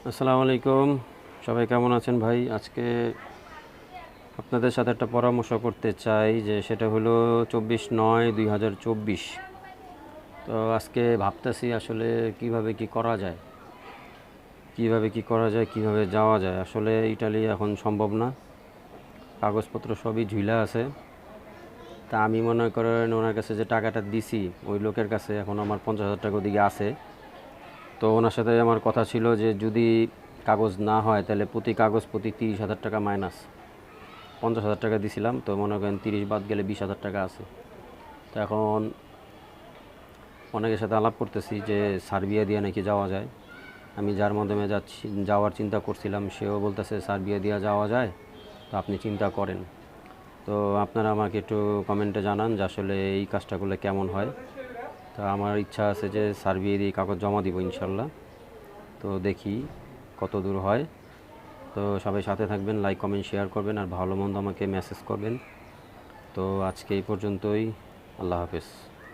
আসসালামু আলাইকুম। সবাই কেমন আছেন ভাই? আজকে আপনাদের সাথে একটা পরামর্শ করতে চাই, যে সেটা হলো 24/9/2024। তো আজকে ভাবতেছি আসলে কিভাবে কি করা যায়, কিভাবে যাওয়া যায়। আসলে ইটালি এখন সম্ভব না, কাগজপত্র সবই ঝুলা আছে। তা আমি মনে করেন ওনার কাছে যে টাকাটা দিছি, ওই লোকের কাছে এখন আমার 50,000 টাকা ওদিকে আছে। তো ওনার সাথে আমার কথা ছিল যে যদি কাগজ না হয় তাহলে প্রতি কাগজ প্রতি 30,000 টাকা মাইনাস। 50,000 টাকা দিছিলাম, তো মনে করেন 30 বাদ গেলে 20,000 টাকা আছে। তো এখন অনেকের সাথে আলাপ করতেছি যে সার্বিয়া দিয়ে নাকি যাওয়া যায়। আমি যার মাধ্যমে যাওয়ার চিন্তা করছিলাম, সেও বলতেছে সার্বিয়া দিয়ে যাওয়া যায়, তো আপনি চিন্তা করেন। তো আপনারা আমাকে একটু কমেন্টে জানান যে আসলে এই কাজটা করলে কেমন হয়। তো আমার ইচ্ছা আছে যে সার্বিয়া দিয়ে কাগজ জমা দিব ইনশাল্লাহ। তো দেখি কত দূর হয়। তো সবাই সাথে থাকবেন, লাইক কমেন্ট শেয়ার করবেন, আর ভালো মন্দ আমাকে মেসেজ করবেন। তো আজকে এই পর্যন্তই। আল্লাহ হাফেজ।